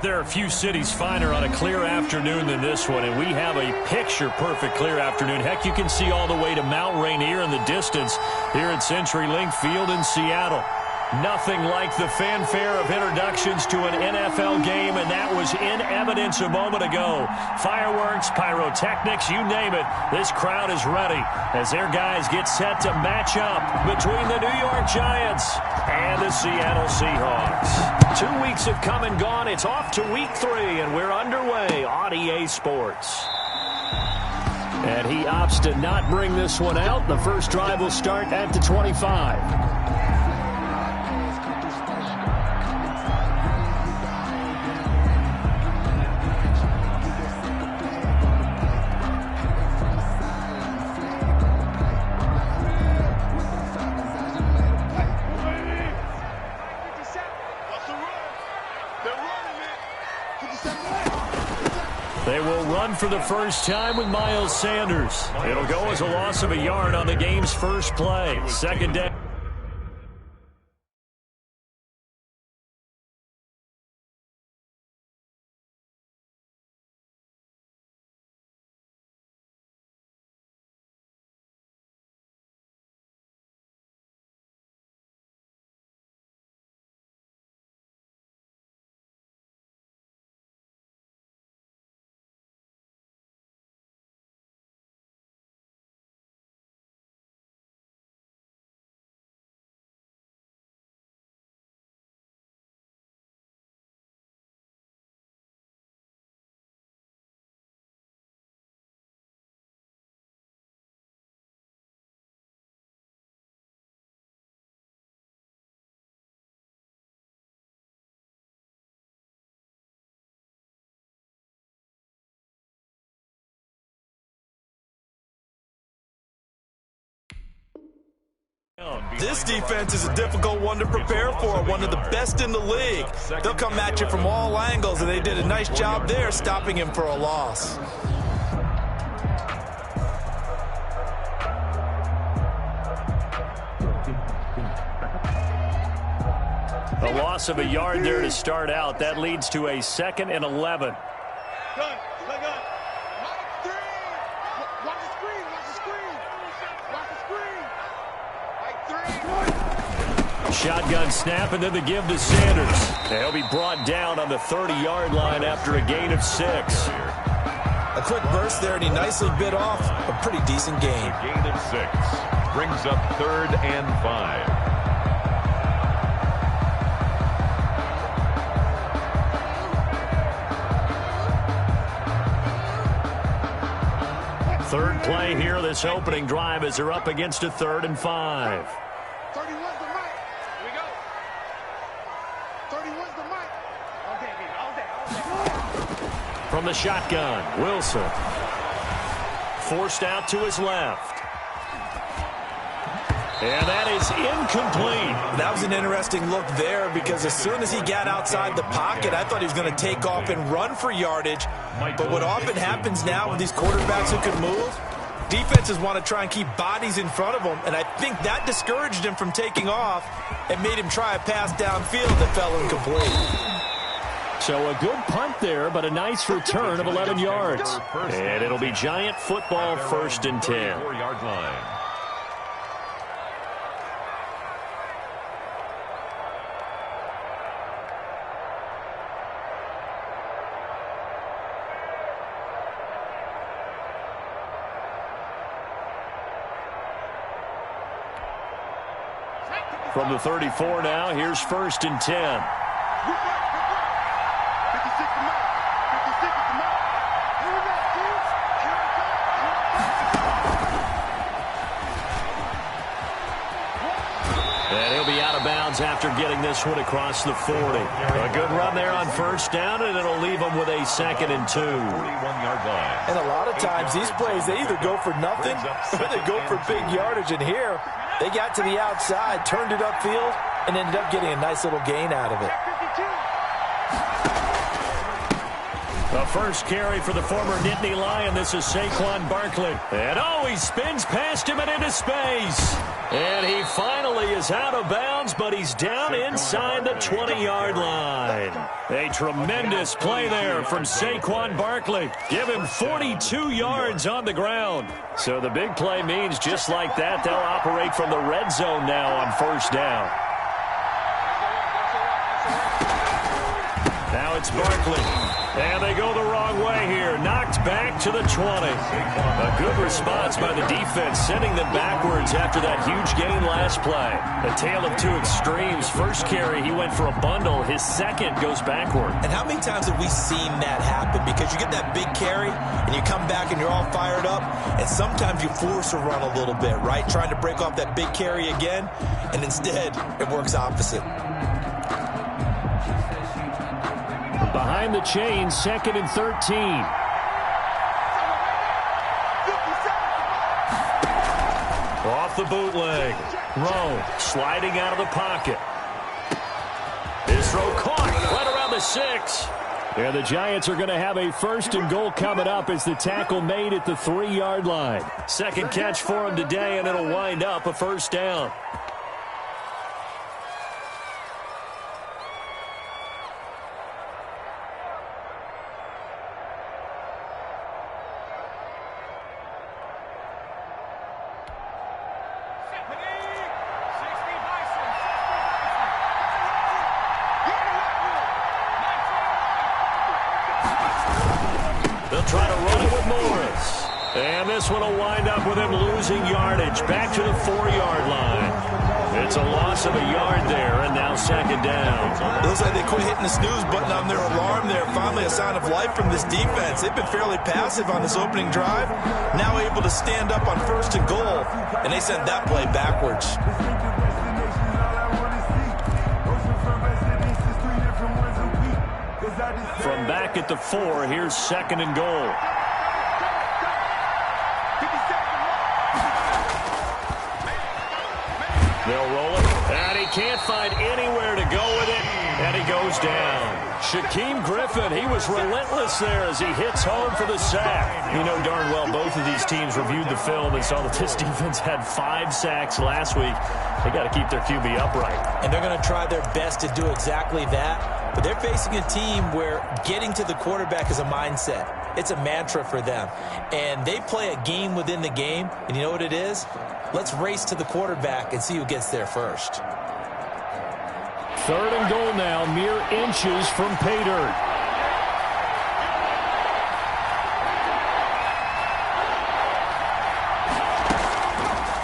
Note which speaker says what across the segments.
Speaker 1: There are a few cities finer on a clear afternoon than this one, and we have a picture-perfect clear afternoon. Heck, you can see all the way to Mount Rainier in the distance here at CenturyLink Field in Seattle. Nothing like the fanfare of introductions to an NFL game, and that was in evidence a moment ago. Fireworks, pyrotechnics, you name it. This crowd is ready as their guys get set to match up between the New York Giants and the Seattle Seahawks. 2 weeks have come and gone. It's off to week 3, and we're underway on EA Sports. And he opts to not bring this one out. The first drive will start at the 25. They will run for the first time with Miles Sanders. It'll go as a loss of a yard on the game's first play. Second down.
Speaker 2: This defense is a difficult one to prepare for, one of the best in the league. They'll come at you from all angles, and they did a nice job there stopping him for a loss.
Speaker 1: A loss of a yard there to start out. That leads to a 2nd and 11. Shotgun snap, and then the give to Sanders. He'll be brought down on the 30-yard line after a gain of 6.
Speaker 2: A quick burst there, and he nicely bit off a pretty decent gain.
Speaker 3: A gain of 6 brings up 3rd and 5.
Speaker 1: Third play here, this opening drive, as they're up against a 3rd and 5. From the shotgun, Wilson. Forced out to his left. And that is incomplete.
Speaker 2: That was an interesting look there, because as soon as he got outside the pocket, I thought he was going to take off and run for yardage. But what often happens now with these quarterbacks who can move, defenses want to try and keep bodies in front of them, and I think that discouraged him from taking off and made him try a pass downfield that fell incomplete.
Speaker 1: So a good punt there, but a nice return of 11 yards. And it'll be Giant football, 1st and 10.
Speaker 3: 4-yard line.
Speaker 1: From the 34 now, here's 1st and 10. After getting this one across the 40. A good run there on 1st down, and it'll leave them with a 2nd and 2.
Speaker 3: 41-yard line.
Speaker 2: And a lot of times these plays, they either go for nothing or they go for big yardage. And here, they got to the outside, turned it upfield, and ended up getting a nice little gain out of it.
Speaker 1: The first carry for the former Nittany Lion. This is Saquon Barkley. And he spins past him and into space. And he finally is out of bounds, but he's down inside the 20-yard line. A tremendous play there from Saquon Barkley. Give him 42 yards on the ground. So the big play means just like that, they'll operate from the red zone now on first down. Now it's Barkley. And they go the wrong way here. Knocked back to the 20. A good response by the defense, sending them backwards after that huge gain last play. A tale of two extremes. First carry, he went for a bundle. His second goes backward.
Speaker 2: And how many times have we seen that happen? Because you get that big carry, and you come back and you're all fired up, and sometimes you force a run a little bit, right? Trying to break off that big carry again, and instead it works opposite.
Speaker 1: Behind the chain, 2nd and 13. Off the bootleg. Rowe sliding out of the pocket. His throw caught right around the 6. And the Giants are going to have a 1st and goal coming up as the tackle made at the 3-yard line. Second catch for him today, and it'll wind up a first down. Try to run it with Morris. And this one will wind up with him losing yardage back to the 4-yard line. It's a loss of a yard there, and now 2nd down.
Speaker 2: It looks like they quit hitting the snooze button on their alarm there. Finally a sign of life from this defense. They've been fairly passive on this opening drive. Now able to stand up on 1st and goal, and they sent that play backwards.
Speaker 1: From back at the 4, here's 2nd and goal. They'll roll it, and he can't find anywhere to go with it, and he goes down. Shaquem Griffin, he was relentless there as he hits home for the sack. You know darn well both of these teams reviewed the film and saw that this defense had 5 sacks last week. They got to keep their QB upright.
Speaker 2: And they're going to try their best to do exactly that. But they're facing a team where getting to the quarterback is a mindset. It's a mantra for them. And they play a game within the game. And you know what it is? Let's race to the quarterback and see who gets there first.
Speaker 1: 3rd and goal now, mere inches from pay dirt.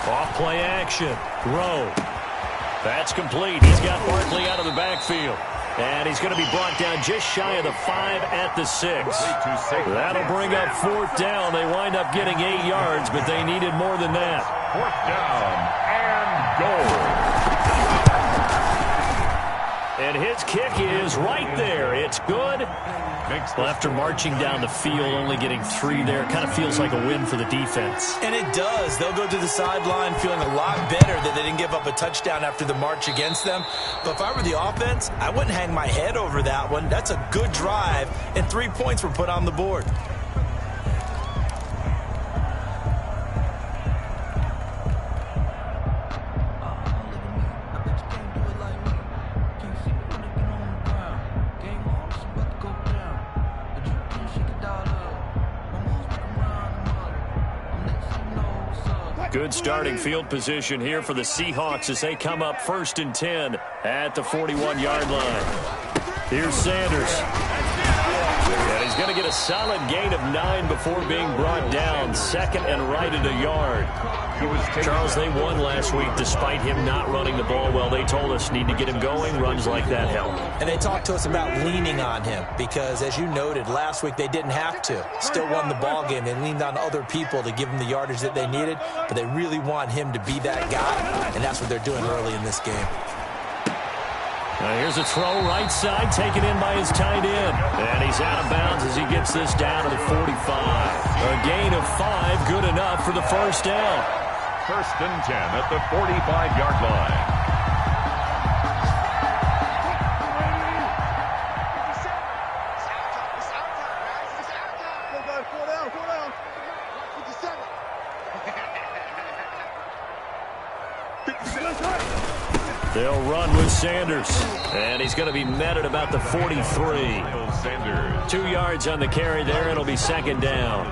Speaker 1: Off play action. Rowe. That's complete. He's got Barkley out of the backfield. And he's going to be brought down just shy of the 5 at the 6. That'll bring up 4th down. They wind up getting 8 yards, but they needed more than that.
Speaker 3: 4th down and goal.
Speaker 1: And his kick is right there. It's good. Well, after marching down the field, only getting 3 there, kind of feels like a win for the defense.
Speaker 2: And it does. They'll go to the sideline feeling a lot better that they didn't give up a touchdown after the march against them. But if I were the offense, I wouldn't hang my head over that one. That's a good drive, and 3 points were put on the board.
Speaker 1: Good starting field position here for the Seahawks as they come up 1st and 10 at the 41-yard line. Here's Sanders. And he's going to get a solid gain of 9 before being brought down. 2nd and right at a yard. Charles, they won last week despite him not running the ball well. They told us need to get him going. Runs like that help.
Speaker 2: And they talked to us about leaning on him because, as you noted, last week they didn't have to. Still won the ball game. They leaned on other people to give them the yardage that they needed, but they really want him to be that guy, and that's what they're doing early in this game.
Speaker 1: Here's a throw right side taken in by his tight end. And he's out of bounds as he gets this down to the 45. A gain of 5, good enough for the first down.
Speaker 3: 1st and 10 at the 45-yard line.
Speaker 1: They'll run with Sanders. And he's going to be met at about the 43. 2 yards on the carry there. It'll be second down.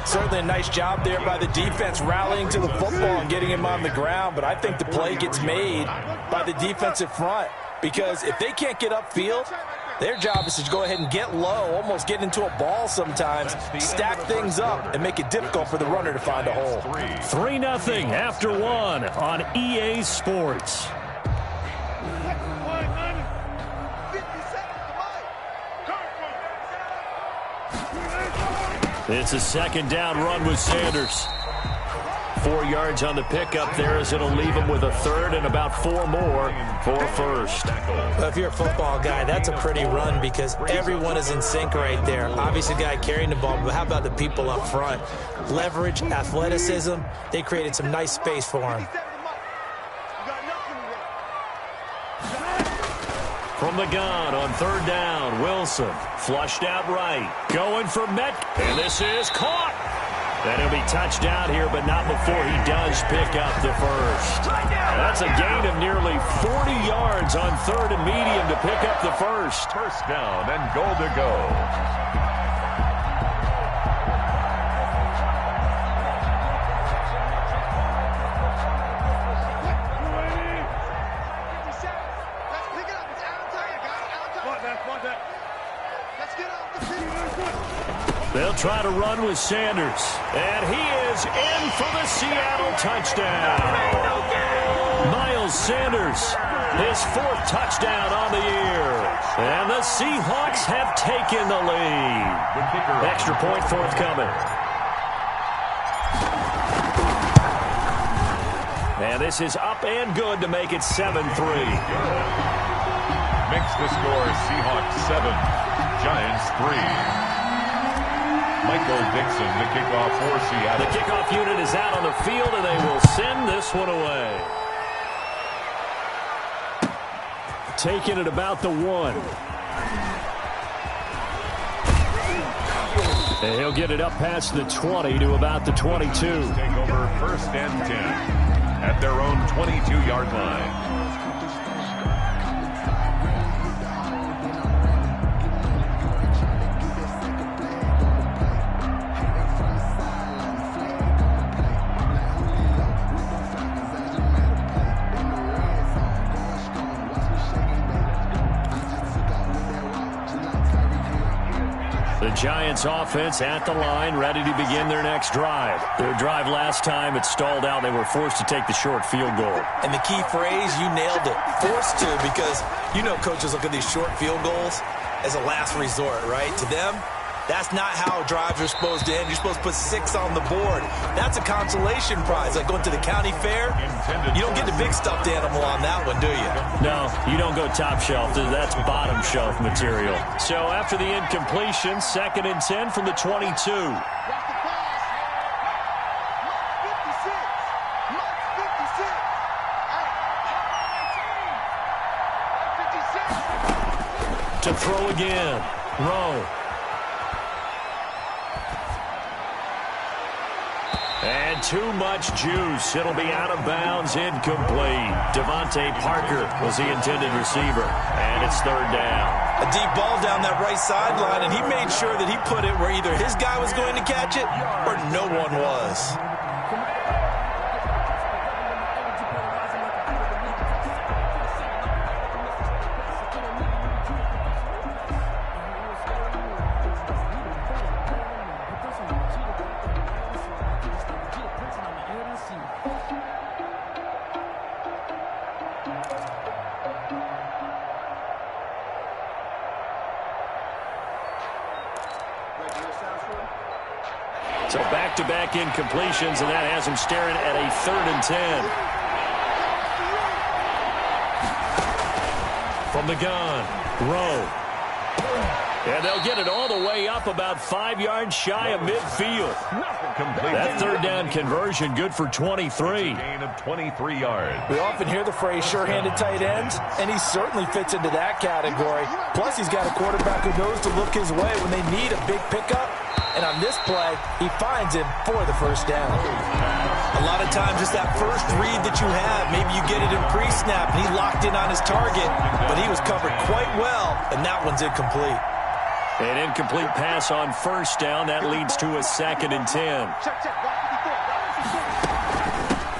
Speaker 2: Certainly a nice job there by the defense rallying to the football and getting him on the ground. But I think the play gets made by the defensive front. Because if they can't get upfield, their job is to go ahead and get low, almost get into a ball sometimes, stack things up, and make it difficult for the runner to find a hole.
Speaker 1: 3-0 after 1 on EA Sports. It's a second down run with Sanders. 4 yards on the pickup there as it'll leave him with a third and about 4 more for first.
Speaker 2: Well, if you're a football guy, that's a pretty run because everyone is in sync right there. Obviously, the guy carrying the ball, but how about the people up front? Leverage, athleticism, they created some nice space for him.
Speaker 1: From the gun on third down, Wilson flushed out right, going for Met, and this is caught. And he'll be touched down here, but not before he does pick up the first. That's a gain of nearly 40 yards on third and medium to pick up the first.
Speaker 3: First down and goal to go.
Speaker 1: They'll try to run with Sanders. And he is in for the Seattle touchdown. Miles Sanders, his 4th touchdown on the year. And the Seahawks have taken the lead. Extra point forthcoming. And this is up and good to make it 7-3.
Speaker 3: Makes the score Seahawks 7, Giants 3. Michael Dixon, the kickoff for Seattle.
Speaker 1: The kickoff unit is out on the field, and they will send this one away. Taking it about the 1. And he'll get it up past the 20 to about the 22.
Speaker 3: Take over first and 10 at their own 22-yard line.
Speaker 1: The Giants offense at the line, ready to begin their next drive. Their drive last time, it stalled out. They were forced to take the short field goal.
Speaker 2: And the key phrase, you nailed it, forced to, because you know coaches look at these short field goals as a last resort, right? To them, that's not how drives are supposed to end. You're supposed to put 6 on the board. That's a consolation prize, like going to the county fair. You don't get the big stuffed animal on that one, do you?
Speaker 1: No, you don't go top shelf. That's bottom shelf material. So after the incompletion, 2nd and 10 from the 22. To throw again. Rowe. And too much juice. It'll be out of bounds, incomplete. Devontae Parker was the intended receiver. And it's third down.
Speaker 2: A deep ball down that right sideline, and he made sure that he put it where either his guy was going to catch it or no one was.
Speaker 1: So back-to-back incompletions, and that has him staring at a 3rd and 10. From the gun, Rowe. And they'll get it all the way up about 5 yards shy of midfield. That third down conversion good for 23.
Speaker 3: Gain of 23 yards.
Speaker 2: We often hear the phrase sure-handed tight ends, and he certainly fits into that category. Plus, he's got a quarterback who knows to look his way when they need a big pickup. And on this play, he finds him for the first down. A lot of times it's that first read that you have. Maybe you get it in pre-snap, and he locked in on his target, but he was covered quite well, and that one's incomplete.
Speaker 1: An incomplete pass on first down. That leads to a 2nd and 10.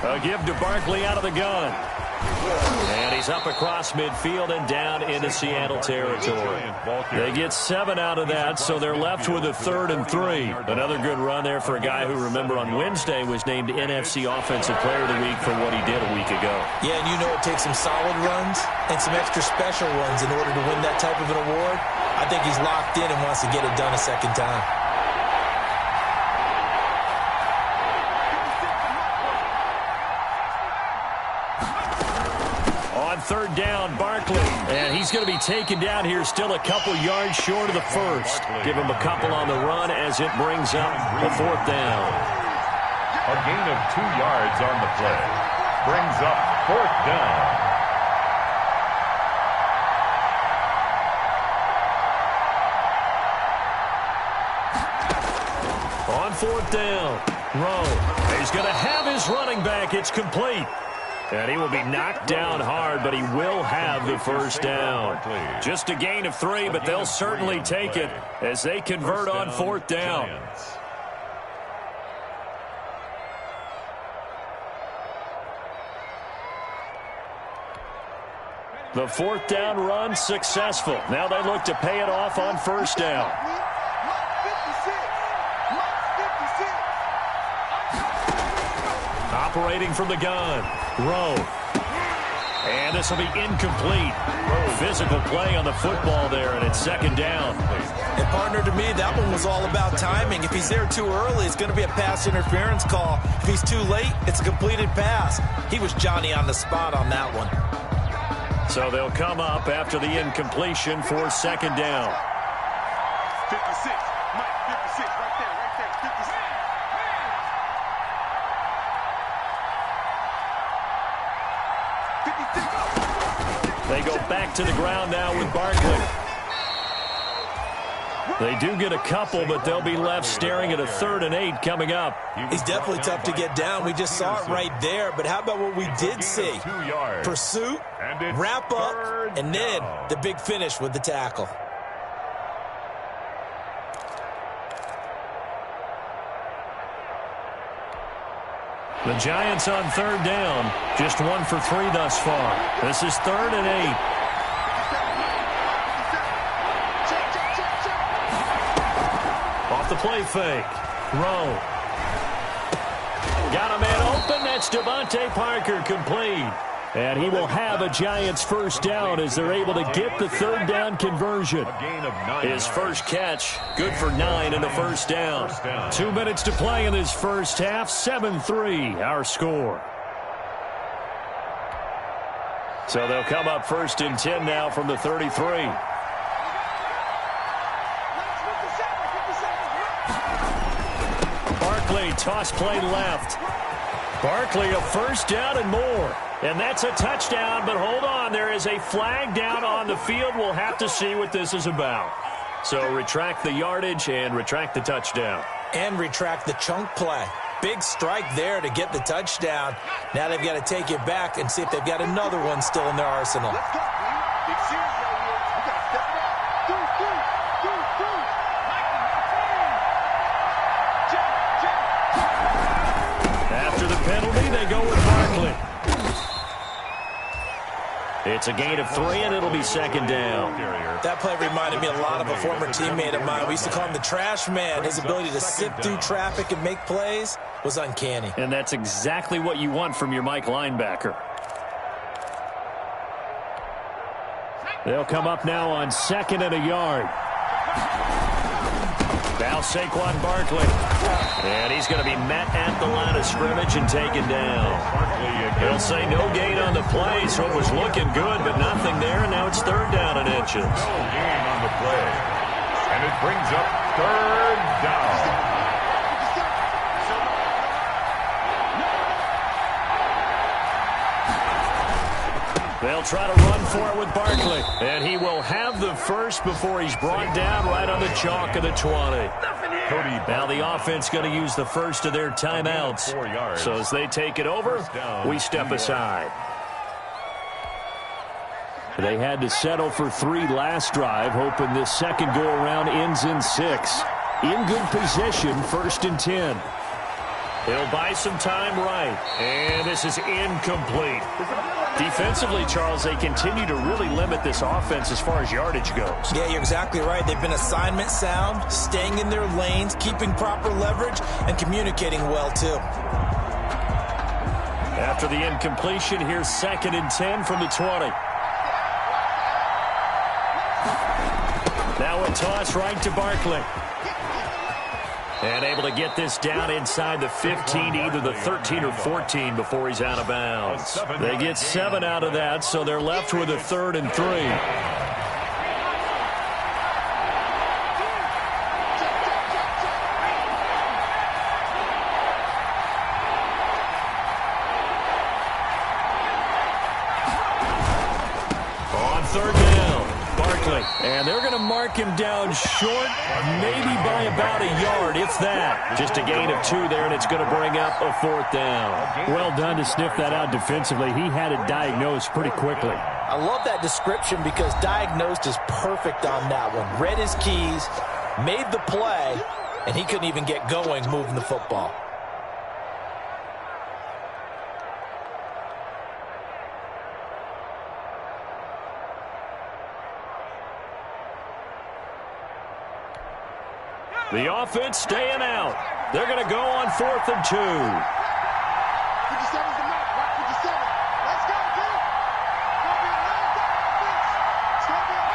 Speaker 1: A give to Barkley out of the gun. And he's up across midfield and down into Seattle territory. They get 7 out of that, so they're left with a 3rd and 3. Another good run there for a guy who, remember, on Wednesday was named NFC Offensive Player of the Week for what he did a week ago.
Speaker 2: Yeah, and you know it takes some solid runs and some extra special runs in order to win that type of an award. I think he's locked in and wants to get it done a second time.
Speaker 1: On 3rd down, Barkley. And he's going to be taken down here, still a couple yards short of the first. Give him a couple on the run as it brings up a 4th down.
Speaker 3: A gain of 2 yards on the play. Brings up 4th down.
Speaker 1: On 4th down, Rowe. He's going to have his running back. It's complete. And he will be knocked down hard, but he will have the first down. Just a gain of 3, but they'll certainly take it as they convert on 4th down. The 4th down run successful. Now they look to pay it off on first down. Operating from the gun, Rowe. And this will be incomplete. Physical play on the football there, and it's 2nd down.
Speaker 2: And partner, to me, that one was all about timing. If he's there too early, it's going to be a pass interference call. If he's too late, it's a completed pass. He was Johnny on the spot on that one.
Speaker 1: So they'll come up after the incompletion for 2nd down.
Speaker 4: 56, Mike, 56, right there, 56.
Speaker 1: They go back to the ground now with Barkley. They do get a couple, but they'll be left staring at a 3rd and 8 coming up.
Speaker 2: He's definitely tough to get down. We just saw it right there. But how about what we did see? Pursuit, wrap up, and then the big finish with the tackle.
Speaker 1: The Giants on 3rd down. Just 1 for 3 thus far. This is 3rd and 8. Off the play fake. Rowe. Got a man open. That's Devontae Parker, complete. And he will have a Giants first down as they're able to get the 3rd down conversion. His first catch, good for 9 and a first down. 2 minutes to play in this first half. 7-3, our score. So they'll come up 1st and 10 now from the 33. Barkley, toss play left. Barkley, a first down and more. And that's a touchdown, but hold on. There is a flag down on the field. We'll have to see what this is about. So retract the yardage and retract the touchdown.
Speaker 2: And retract the chunk play. Big strike there to get the touchdown. Now they've got to take it back and see if they've got another one still in their arsenal.
Speaker 1: After the penalty, they go with Barkley. It's a gain of 3, and it'll be 2nd down.
Speaker 2: That play reminded me a lot of a former teammate of mine. We used to call him the trash man. His ability to sift through traffic and make plays was uncanny.
Speaker 1: And that's exactly what you want from your Mike linebacker. They'll come up now on 2nd and a yard. Now Saquon Barkley. And he's going to be met at the line of scrimmage and taken down. They'll say no gain on the play, so it was looking good, but nothing there, and now it's 3rd down and inches.
Speaker 3: No gain on the play. And it brings up 3rd down.
Speaker 1: They'll try to run for it with Barkley. And he will have the first before he's brought down right on the chalk of the 20. Now the offense going to use the first of their timeouts. So as they take it over, we step aside. They had to settle for 3 last drive, hoping this second go-around ends in 6. In good position, 1st and 10. He'll buy some time right. And this is incomplete. Defensively, Charles, they continue to really limit this offense as far as yardage goes.
Speaker 2: Yeah, you're exactly right. They've been assignment sound, staying in their lanes, keeping proper leverage, and communicating well, too.
Speaker 1: After the incompletion, here's 2nd and 10 from the 20. Now a toss right to Barkley. And able to get this down inside the 15, either the 13 or 14 before he's out of bounds. They get 7 out of that, so they're left with a 3rd and 3. On 3rd down, Barkley. And they're going to mark him down short, maybe by about a yard, if that. Just a gain of 2 there, and it's going to bring up a 4th down.
Speaker 5: Well done to sniff that out defensively. He had it diagnosed pretty quickly.
Speaker 2: I love that description because diagnosed is perfect on that one. Read his keys, made the play, and he couldn't even get going moving the football.
Speaker 1: The offense staying out. They're going to go on 4th and 2.
Speaker 4: 57's the mark. 57. Let's go, get it. It's going to be a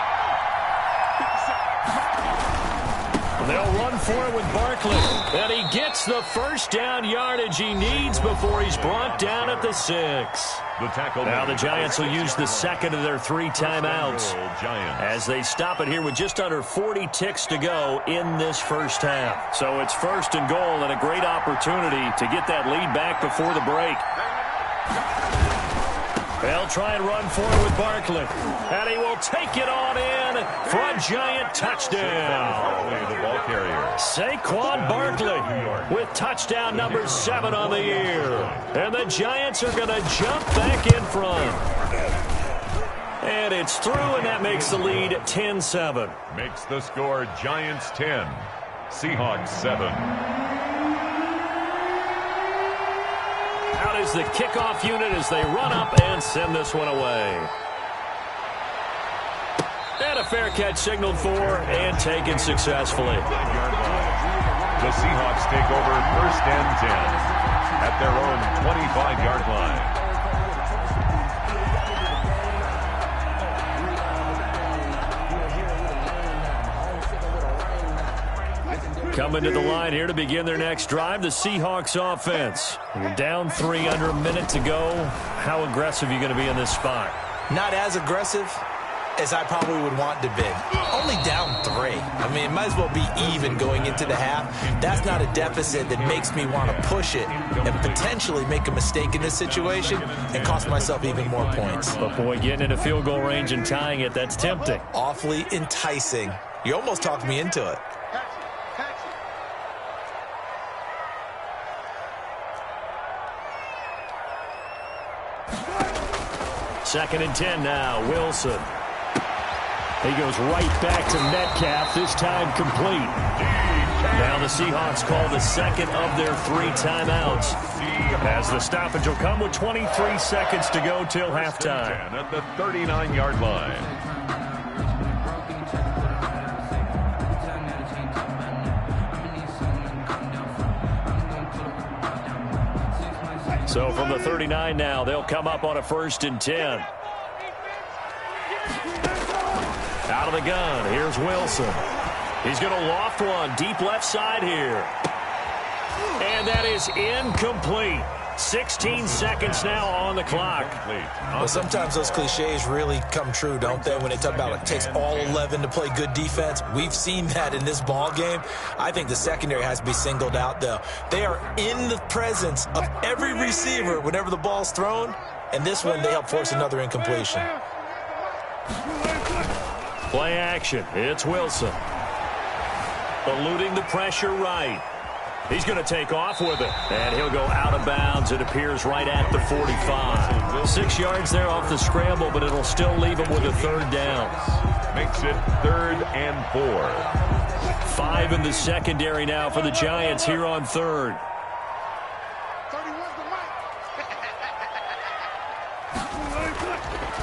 Speaker 4: 57.
Speaker 1: They'll run for it with Barkley. And he gets the first down yardage he needs before he's brought down at the 6. Now the Giants will use the second of their 3 timeouts as they stop it here with just under 40 ticks to go in this first half. So it's 1st and goal and a great opportunity to get that lead back before the break. They'll try and run for it with Barkley. And he will take it on in for a Giant touchdown.
Speaker 3: The ball carrier.
Speaker 1: Saquon Barkley with touchdown number 7 on the year. And the Giants are going to jump back in front. And it's through, and that makes the lead 10-7.
Speaker 3: Makes the score Giants 10, Seahawks 7.
Speaker 1: Out is the kickoff unit as they run up and send this one away. And a fair catch signaled for and taken successfully.
Speaker 3: The Seahawks take over 1st and 10 at their own 25-yard line.
Speaker 1: Coming to the line here to begin their next drive, the Seahawks offense. You're down 3 under a minute to go. How aggressive are you going to be in this spot?
Speaker 2: Not as aggressive as I probably would want to be. Only down 3. I mean, it might as well be even going into the half. That's not a deficit that makes me want to push it and potentially make a mistake in this situation and cost myself even more points.
Speaker 1: But boy, getting into field goal range and tying it, that's tempting.
Speaker 2: Awfully enticing. You almost talked me into it.
Speaker 1: 2nd and 10 now, Wilson. He goes right back to Metcalf, this time complete. Now the Seahawks call the second of their 3 timeouts, as the stoppage will come with 23 seconds to go till halftime.
Speaker 3: At the 39-yard line.
Speaker 1: So from the 39 now, they'll come up on a 1st and 10. Out of the gun, here's Wilson. He's going to loft one deep left side here. And that is incomplete. 16 seconds now on the clock.
Speaker 2: Well, sometimes those cliches really come true, don't they? When they talk about it takes all 11 to play good defense. We've seen that in this ball game. I think the secondary has to be singled out, though. They are in the presence of every receiver whenever the ball's thrown, and this one they help force another incompletion.
Speaker 1: Play action. It's Wilson. Eluding the pressure right. He's going to take off with it, and he'll go out of bounds. It appears right at the 45. 6 yards there off the scramble, but it'll still leave him with a third down.
Speaker 3: Makes it 3rd and 4.
Speaker 1: 5 in the secondary now for the Giants here on 3rd.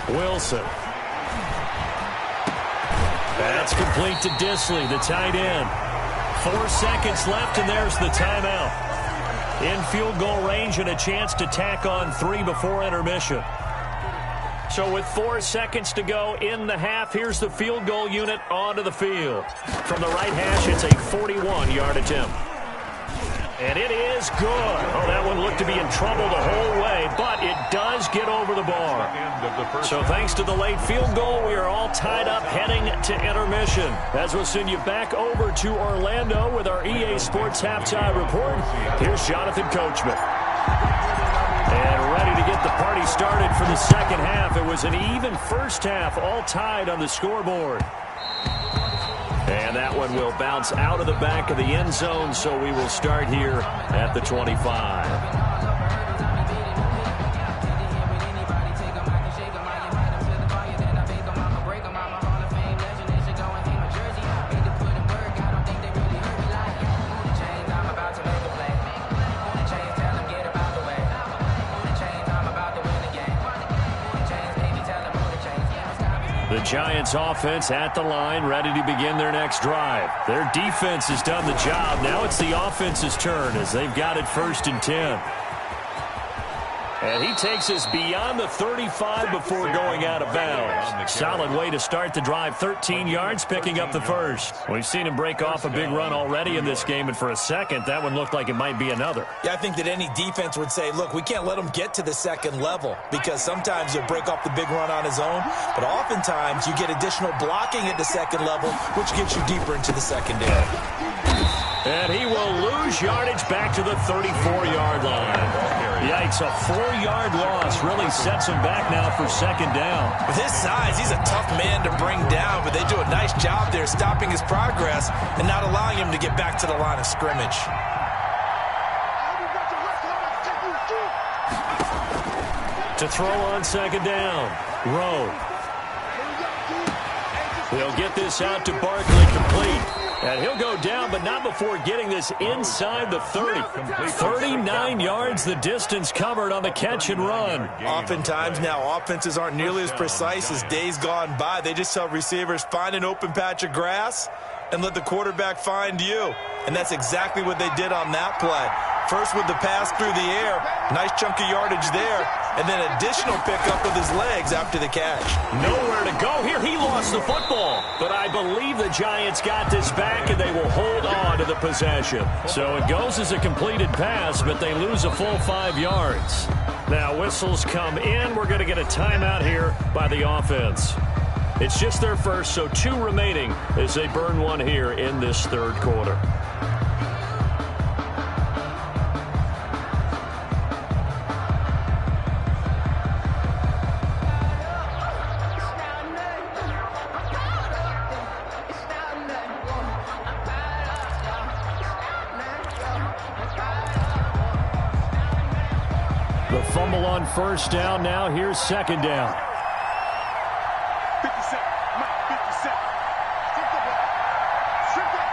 Speaker 1: Wilson. That's complete to Disley, the tight end. 4 seconds left, and there's the timeout. In field goal range and a chance to tack on 3 before intermission. So with 4 seconds to go in the half, here's the field goal unit onto the field. From the right hash, it's a 41-yard attempt. And it is good. Oh, that one looked to be in trouble the whole way, but it does get over the bar. So thanks to the late field goal, we are all tied up heading to intermission. As we'll send you back over to Orlando with our EA Sports Halftime Report, here's Jonathan Coachman. And ready to get the party started for the second half. It was an even first half, all tied on the scoreboard. And that one will bounce out of the back of the end zone, so we will start here at the 25. The Giants offense at the line, ready to begin their next drive. Their defense has done the job. Now it's the offense's turn as they've got it 1st and 10. And he takes us beyond the 35 before going out of bounds. Solid way to start the drive. 13 yards, picking up the first. We've seen him break off a big run already in this game, and for a second, that one looked like it might be another.
Speaker 2: Yeah, I think that any defense would say, look, we can't let him get to the second level, because sometimes he'll break off the big run on his own, but oftentimes you get additional blocking at the second level, which gets you deeper into the secondary.
Speaker 1: And he will lose yardage back to the 34-yard line. Yikes, a 4-yard loss really sets him back now for second down.
Speaker 2: With his size, he's a tough man to bring down, but they do a nice job there stopping his progress and not allowing him to get back to the line of scrimmage.
Speaker 1: To throw on second down, Rowe. He'll get this out to Barkley, complete. And he'll go down, but not before getting this inside the 30. 39 yards, the distance covered on the catch and run.
Speaker 2: Oftentimes now, offenses aren't nearly as precise as days gone by. They just tell receivers, find an open patch of grass and let the quarterback find you. And that's exactly what they did on that play. First with the pass through the air, nice chunk of yardage there, and then additional pickup with his legs after the catch.
Speaker 1: Nowhere to go here. He lost the football, but I believe the Giants got this back, and they will hold on to the possession. So it goes as a completed pass, but they lose a full 5 yards. Now whistles come in. We're going to get a timeout here by the offense. It's just their first, so 2 remaining as they burn one here in this third quarter. The fumble on first down. Now here's second down.
Speaker 4: 57. Mike, 57. Strip the ball. Strip that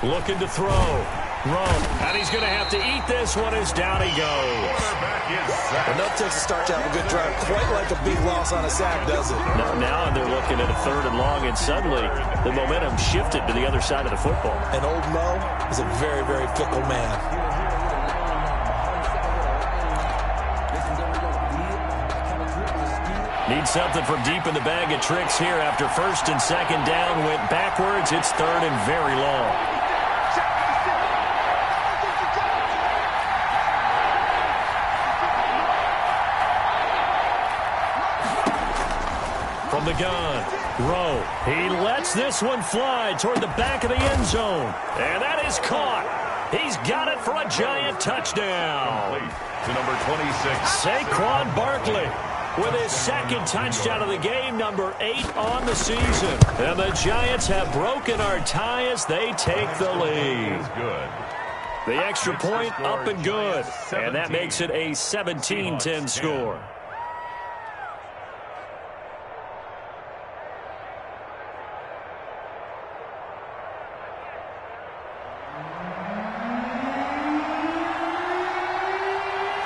Speaker 4: ball.
Speaker 1: Looking to throw. Rowe. And he's going to have to eat this one as down he goes.
Speaker 2: Enough takes a start to have a good drive. Quite like a big loss on a sack, does it?
Speaker 1: Now they're looking at a 3rd and long, and suddenly the momentum shifted to the other side of the football.
Speaker 2: And old Mo is a very, very fickle man.
Speaker 1: Need something from deep in the bag of tricks here after first and second down went backwards. It's third and very long. From the gun, Rowe. He lets this one fly toward the back of the end zone. And that is caught. He's got it for a giant touchdown.
Speaker 3: To number 26.
Speaker 1: Saquon Barkley with his second touchdown of the game, number 8 on the season. And the Giants have broken our tie as they take the lead.
Speaker 3: Good.
Speaker 1: The extra point up and good. And that makes it a 17-10 score.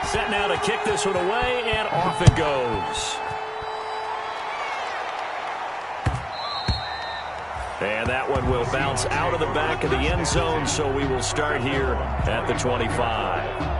Speaker 1: Set now to kick this one away, and off it goes. And that one will bounce out of the back of the end zone, so we will start here at the 25.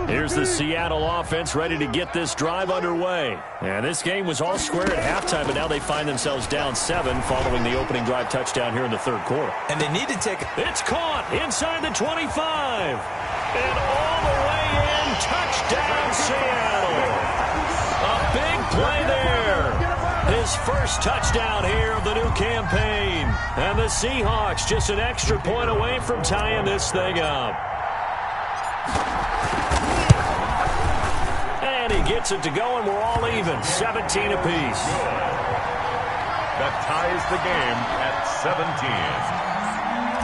Speaker 1: Here's the Seattle offense ready to get this drive underway. And this game was all square at halftime, but now they find themselves down 7 following the opening drive touchdown here in the third quarter.
Speaker 2: And they need to take it.
Speaker 1: It's caught inside the 25. And all the way in, touchdown Seattle. A big play there. His first touchdown here of the new campaign. And the Seahawks just an extra point away from tying this thing up. And he gets it to go, and we're all even, 17 apiece.
Speaker 3: That ties the game at 17.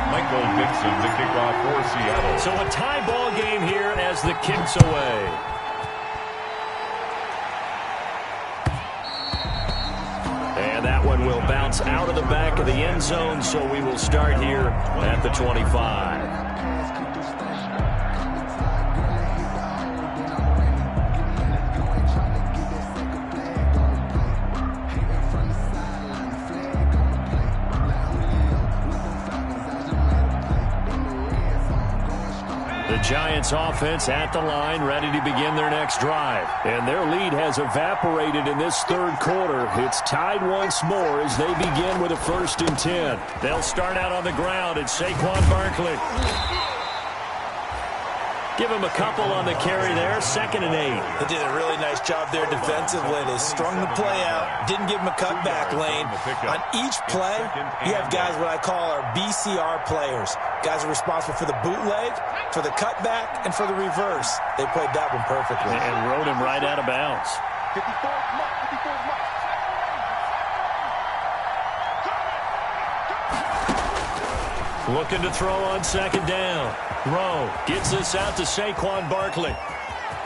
Speaker 3: Michael Dixon, the kickoff for Seattle.
Speaker 1: So a tie ball game here as the kick's away. And that one will bounce out of the back of the end zone, so we will start here at the 25. Giants offense at the line, ready to begin their next drive. And their lead has evaporated in this third quarter. It's tied once more as they begin with a 1st and 10. They'll start out on the ground. It's Saquon Barkley. Give him a couple on the carry there, 2nd and 8.
Speaker 2: They did a really nice job there defensively. They strung the play out, didn't give him a cutback lane. On each play, you have guys what I call our BCR players. Guys are responsible for the bootleg, for the cutback, and for the reverse. They played that one perfectly.
Speaker 1: And rode him right out of bounds.
Speaker 4: 54 mark.
Speaker 1: Looking to throw on 2nd down. Rowe gets this out to Saquon Barkley.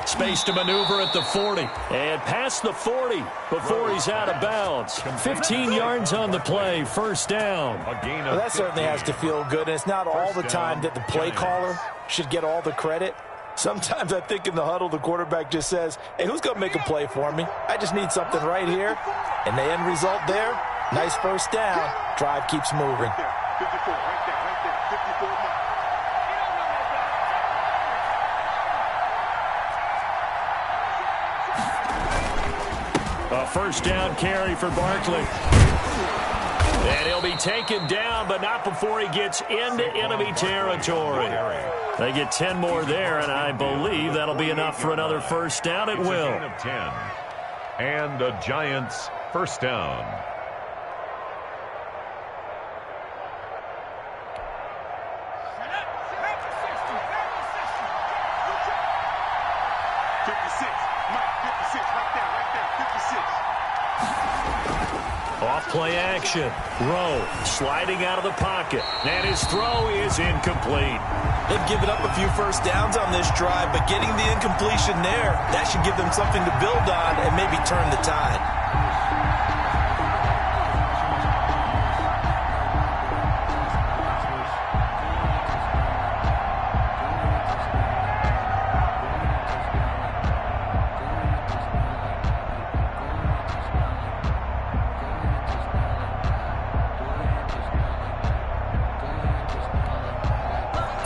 Speaker 1: Space to maneuver at the 40. And past the 40 before he's out of bounds. 15 yards on the play, 1st down.
Speaker 2: Well, that certainly has to feel good. And it's not all the time that the play caller should get all the credit. Sometimes I think in the huddle, the quarterback just says, hey, who's going to make a play for me? I just need something right here. And the end result there, nice 1st down. Drive keeps moving.
Speaker 4: 54, right there, 54 mark.
Speaker 1: A 1st down carry for Barkley. And he'll be taken down, but not before he gets into enemy territory. They get 10 more there, and I believe that'll be enough for another 1st down. It will.
Speaker 3: Gain of 10. And the Giants' 1st down.
Speaker 1: Play action. Rowe sliding out of the pocket. And his throw is incomplete.
Speaker 2: They've given up a few 1st downs on this drive, but getting the incompletion there, that should give them something to build on and maybe turn the tide.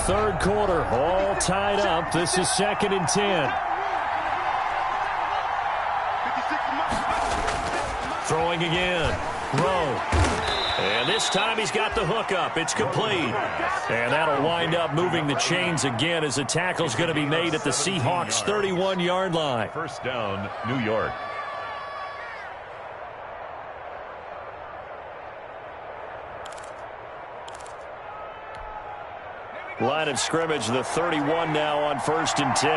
Speaker 5: third quarter, all tied up. This is 2nd and 10. Throwing again. Rowe. And this time he's got the hook up. It's complete. And that'll wind up moving the chains again as the tackle's going to be made at the Seahawks' 31-yard line.
Speaker 3: First down, New York.
Speaker 1: Line of scrimmage, the 31 now on 1st and 10.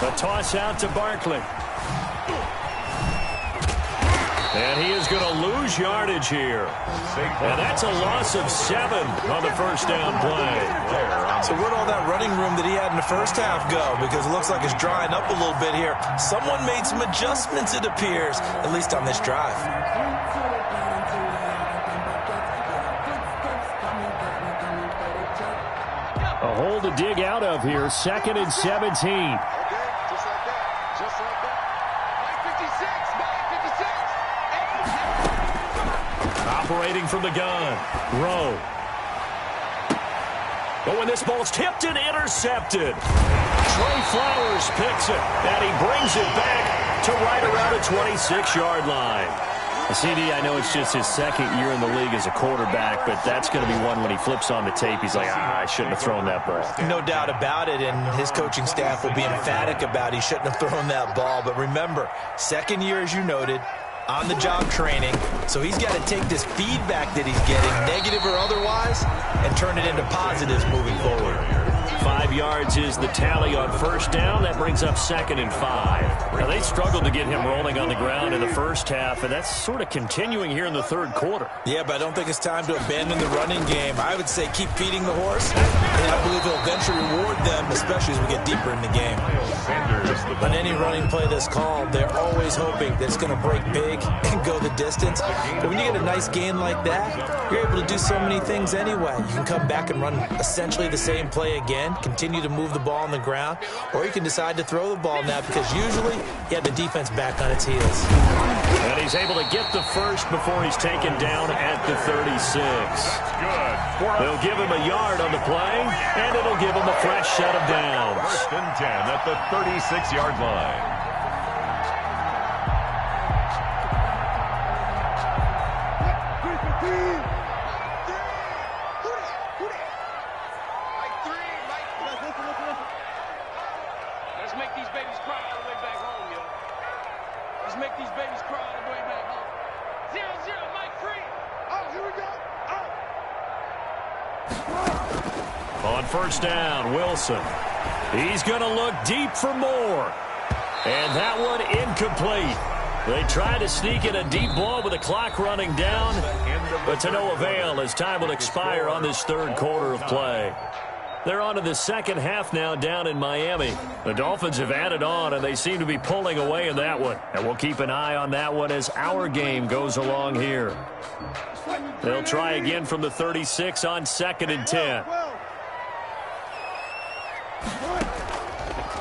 Speaker 1: A toss out to Barkley. And he is going to lose yardage here. And that's a loss of 7 on the first down play.
Speaker 2: So where'd all that running room that he had in the first half go? Because it looks like it's drying up a little bit here. Someone made some adjustments, it appears, at least on this drive.
Speaker 5: A hole to dig out of here. 2nd and 17.
Speaker 1: Operating from the gun. Rowe. Oh, and this ball's tipped and intercepted. Trey Flowers picks it, and he brings it back to right around the 26-yard line. CD, I know it's just his 2nd year in the league as a quarterback, but that's going to be one when he flips on the tape. He's like, I shouldn't have thrown that ball.
Speaker 2: No doubt about it, and his coaching staff will be emphatic about he shouldn't have thrown that ball. But remember, 2nd year, as you noted, on-the-job training, so he's got to take this feedback that he's getting, negative or otherwise, and turn it into positives moving forward.
Speaker 1: 5 yards is the tally on first down. That brings up 2nd and 5. Now, they struggled to get him rolling on the ground in the first half, and that's sort of continuing here in the third quarter.
Speaker 2: Yeah, but I don't think it's time to abandon the running game. I would say keep feeding the horse, and I believe he'll eventually reward them, especially as we get deeper in the game. On any running play that's called, they're always hoping that it's going to break big and go the distance. But when you get a nice gain like that, you're able to do so many things anyway. You can come back and run essentially the same play again, continue to move the ball on the ground, or you can decide to throw the ball now because usually you have the defense back on its heels.
Speaker 1: And he's able to get the first before he's taken down at the 36. They'll give him a yard on the play, and it'll give him a fresh set of downs.
Speaker 3: 1st and 10 at the 36-yard line.
Speaker 1: On first down, Wilson. He's going to look deep for more. And that one incomplete. They try to sneak in a deep ball with the clock running down, but to no avail as time will expire on this third quarter of play. They're on to the second half now down in Miami. The Dolphins have added on, and they seem to be pulling away in that one. And we'll keep an eye on that one as our game goes along here. They'll try again from the 36 on 2nd and 10.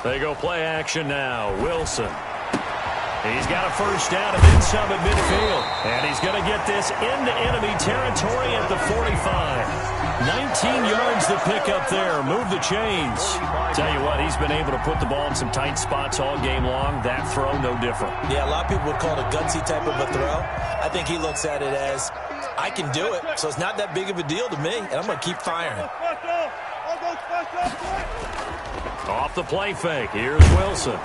Speaker 1: They go play action now. Wilson. He's got a first down and then some at midfield. And he's going to get this into enemy territory at the 45. 19 yards to pick up there. Move the chains. Tell you what, he's been able to put the ball in some tight spots all game long. That throw, no different.
Speaker 2: Yeah, a lot of people would call it a gutsy type of a throw. I think he looks at it as, I can do it, so it's not that big of a deal to me, and I'm going to keep firing.
Speaker 1: Off the play fake. Here's Wilson.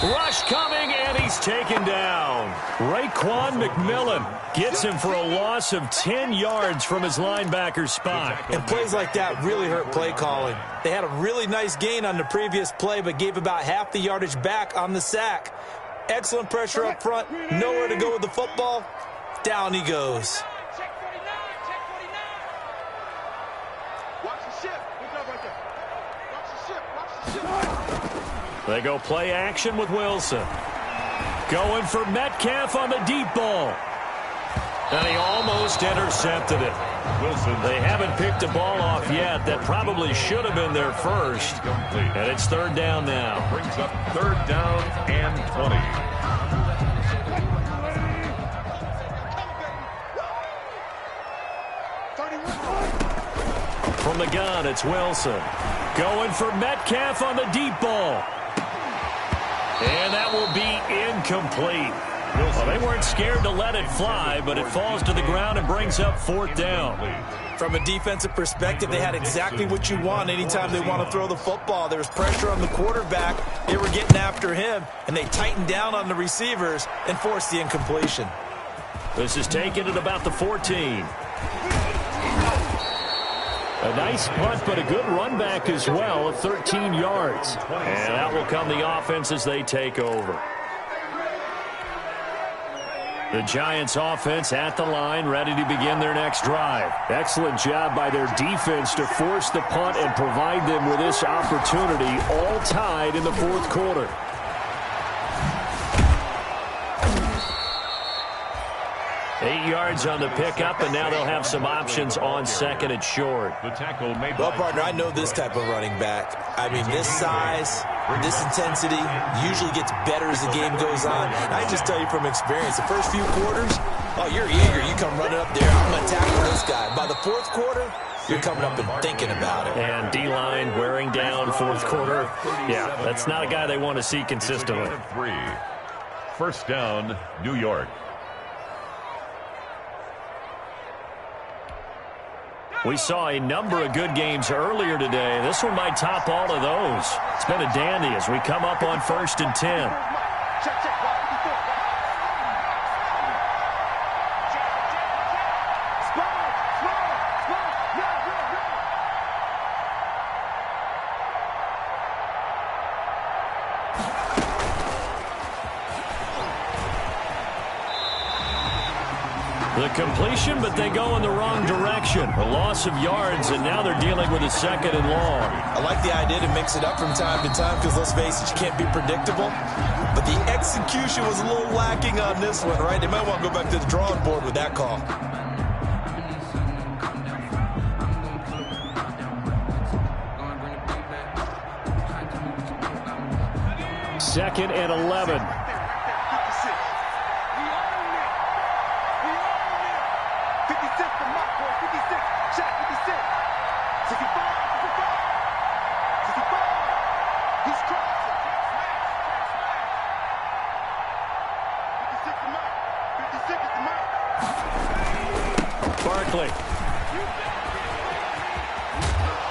Speaker 1: Rush coming, and he's taken down. Raekwon McMillan gets him for a loss of 10 yards from his linebacker spot.
Speaker 2: And plays like that really hurt play calling. They had a really nice gain on the previous play, but gave about half the yardage back on the sack. Excellent pressure up front. Nowhere to go with the football. Down he goes.
Speaker 1: They go play action with Wilson. Going for Metcalf on the deep ball. And he almost intercepted it.
Speaker 3: Wilson.
Speaker 1: They haven't picked a ball off yet. That probably should have been their first. And it's third down now.
Speaker 3: Brings up third down and 20.
Speaker 5: From the gun, it's Wilson. Going for Metcalf on the deep ball. And that will be incomplete. Well, they weren't scared to let it fly, but it falls to the ground and brings up 4th down.
Speaker 2: From a defensive perspective, they had exactly what you want anytime they want to throw the football. There was pressure on the quarterback. They were getting after him, and they tightened down on the receivers and forced the incompletion.
Speaker 5: This is taken at about the 14. A nice punt, but a good run back as well of 13 yards. And that will come the offense as they take over. The Giants offense at the line, ready to begin their next drive. Excellent job by their defense to force the punt and provide them with this opportunity, all tied in the 4th quarter. Eight yards on the pickup, and now they'll have some options on 2nd and short.
Speaker 2: Well, partner, I know this type of running back. I mean, this size, this intensity usually gets better as the game goes on. And I just tell you from experience, the first few quarters, oh, you're eager. You come running up there. I'm going to tackle this guy. By the 4th quarter, you're coming up and thinking about it.
Speaker 5: And D-line wearing down 4th quarter. Yeah, that's not a guy they want to see consistently.
Speaker 3: 1st down, New York.
Speaker 5: We saw a number of good games earlier today. This one might top all of those. It's been a dandy as we come up on 1st and 10. The completion, but they go in the wrong direction. A loss of yards, and now they're dealing with a 2nd and long.
Speaker 2: I like the idea to mix it up from time to time because, let's face it, you can't be predictable. But the execution was a little lacking on this one, right? They might want to go back to the drawing board with that call.
Speaker 5: Second and 11.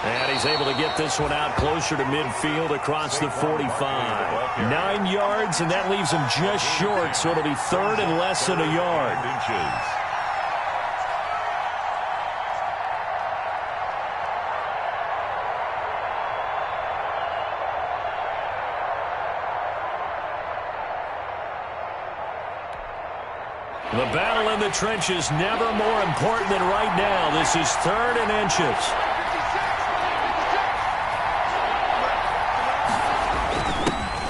Speaker 5: And he's able to get this one out closer to midfield across the 45. 9 yards, and that leaves him just short, so it'll be 3rd and less than a yard. The battle in the trenches never more important than right now. This is 3rd and inches.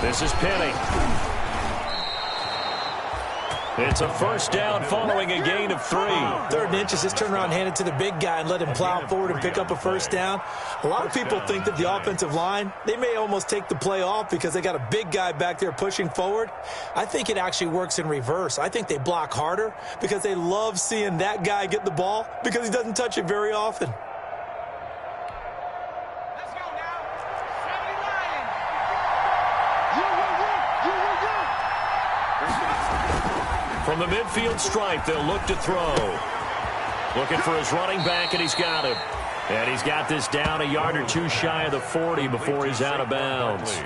Speaker 5: This is Penny. It's a 1st down following a gain of 3.
Speaker 2: 3rd and inches, just turn around and hand it to the big guy and let him plow forward and pick up a 1st down. A lot of people think that the offensive line, they may almost take the play off because they got a big guy back there pushing forward. I think it actually works in reverse. I think they block harder because they love seeing that guy get the ball because he doesn't touch it very often.
Speaker 5: From the midfield stripe, they'll look to throw. Looking for his running back, and he's got him. And he's got this down a yard or two shy of the 40 before he's out of bounds.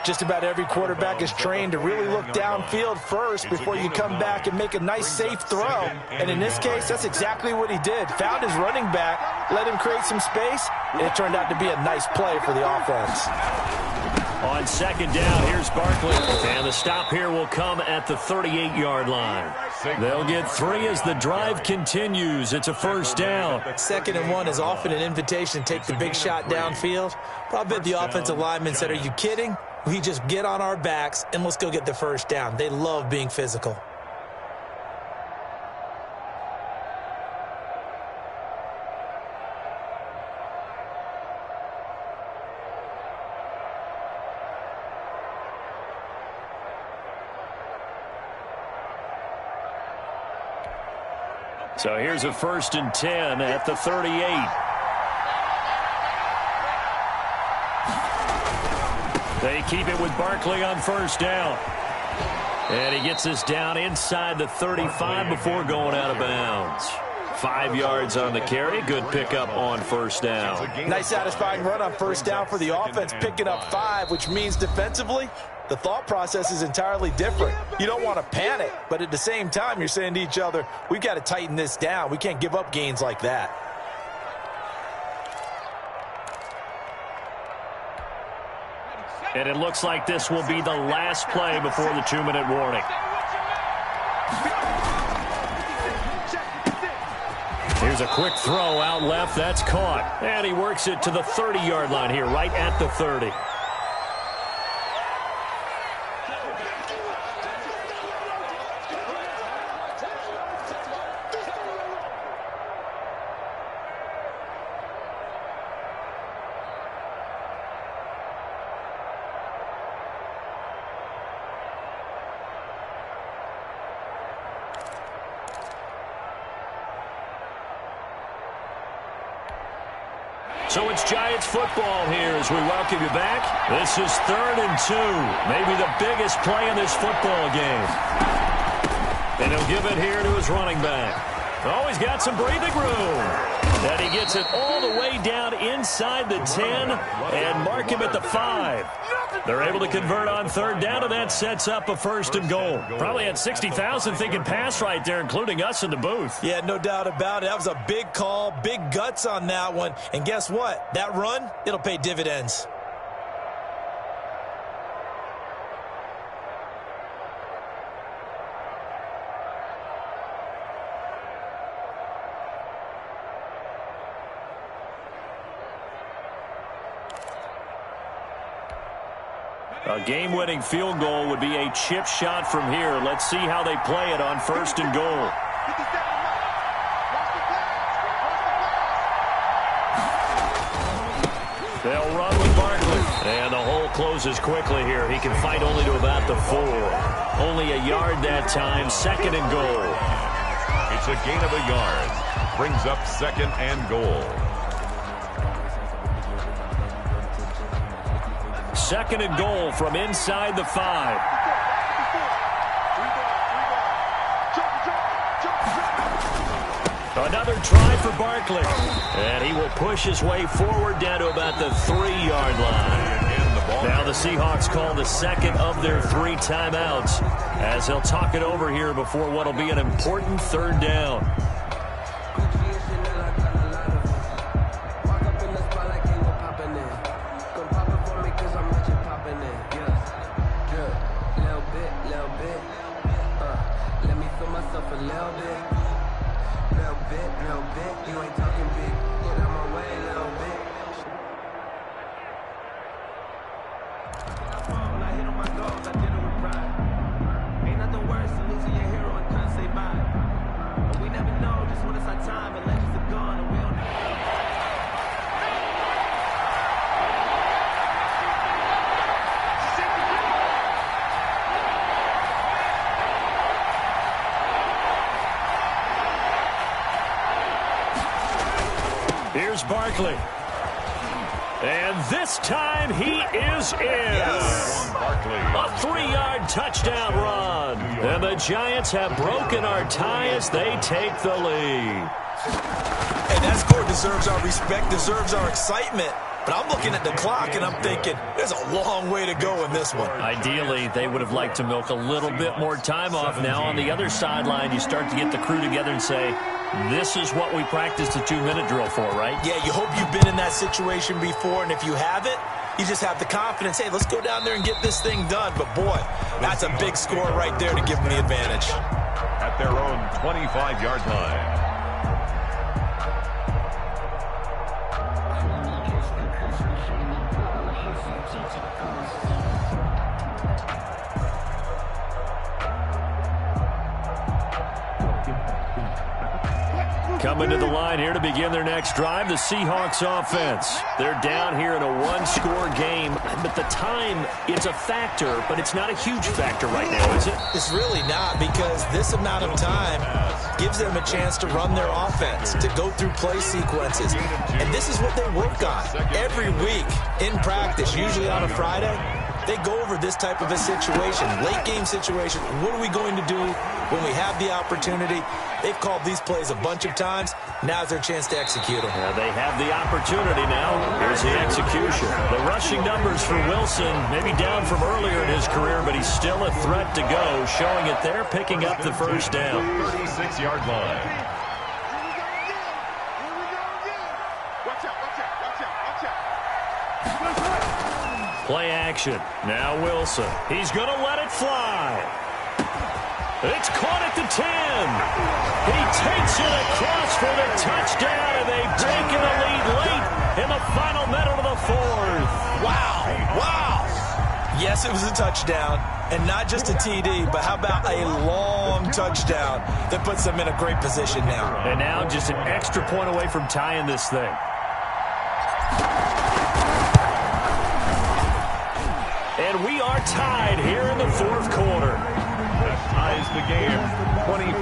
Speaker 2: Just about every quarterback is trained to really look downfield first before you come back and make a nice, safe throw. And in this case, that's exactly what he did. Found his running back, let him create some space, and it turned out to be a nice play for the offense.
Speaker 5: On 2nd down, here's Barkley. And the stop here will come at the 38-yard line. They'll get 3 as the drive continues. It's a 1st down.
Speaker 2: 2nd and 1 is often an invitation to take the big shot downfield. Probably the offensive lineman said, "Are you kidding? We just get on our backs and let's go get the 1st down." They love being physical.
Speaker 5: So here's a 1st and 10 at the 38. They keep it with Barkley on first down. And he gets this down inside the 35 before going out of bounds. 5 yards on the carry. Good pickup on first down.
Speaker 2: Nice satisfying run on first down for the offense, picking up 5, which means defensively, the thought process is entirely different. You don't want to panic, but at the same time, you're saying to each other, we've got to tighten this down. We can't give up gains like that.
Speaker 5: And it looks like this will be the last play before the 2-minute warning. Here's a quick throw out left. That's caught. And he works it to the 30-yard line here, right at the 30. So it's Giants football here as we welcome you back. This is 3rd and 2. Maybe the biggest play in this football game. And he'll give it here to his running back. Oh, he's got some breathing room. And he gets it all the way down inside the 10 and mark him at the 5. They're able to convert on 3rd down, and that sets up a 1st and goal. Probably had 60,000 thinking pass right there, including us in the booth.
Speaker 2: Yeah, no doubt about it. That was a big call, big guts on that one. And guess what? That run, it'll pay dividends.
Speaker 5: A game-winning field goal would be a chip shot from here. Let's see how they play it on 1st and goal. They'll run with Barkley. And the hole closes quickly here. He can fight only to about the 4. Only a yard that time. 2nd and goal.
Speaker 3: It's a gain of a yard. Brings up 2nd and goal.
Speaker 5: 2nd and goal from inside the 5. Another try for Barkley. And he will push his way forward down to about the 3-yard line. Now the Seahawks call the 2nd of their 3 timeouts as they'll talk it over here before what will be an important 3rd down. Here's Barkley. And this time he is in.
Speaker 2: Yes.
Speaker 5: A 3-yard touchdown run. And the Giants have broken our tie as they take the lead.
Speaker 2: And that score deserves our respect, deserves our excitement. But I'm looking at the clock, and I'm thinking, there's a long way to go in this one.
Speaker 5: Ideally, they would have liked to milk a little bit more time off. Now, on the other sideline, you start to get the crew together and say, this is what we practiced the 2-minute drill for, right?
Speaker 2: Yeah, you hope you've been in that situation before, and if you haven't, you just have the confidence, hey, let's go down there and get this thing done. But, boy, that's a big score right there to give them the advantage.
Speaker 3: At their own 25-yard line.
Speaker 5: Coming to the line here to begin their next drive, the Seahawks offense. They're down here in a 1-score game, but the time, it's a factor, but it's not a huge factor right now, is it?
Speaker 2: It's really not, because this amount of time gives them a chance to run their offense, to go through play sequences. And this is what they work on every week in practice, usually on a Friday. they go over this type of a situation, late-game situation. What are we going to do when we have the opportunity? They've called these plays a bunch of times. Now's their chance to execute them.
Speaker 5: They have the opportunity now. Here's the execution. The rushing numbers for Wilson, maybe down from earlier in his career, but he's still a threat to go, showing it there, picking up the first down.
Speaker 3: 36-yard line.
Speaker 5: Play action. Now Wilson. He's going to let it fly. It's caught at the 10. He takes it across for the touchdown, and they've taken the lead late in the final minute of the fourth.
Speaker 2: Wow. Wow. Yes, it was a touchdown, and not just a TD, but how about a long touchdown that puts them in a great position now.
Speaker 5: And now just an extra point away from tying this thing. And we are tied here in the fourth quarter.
Speaker 3: That ties the game 24-24.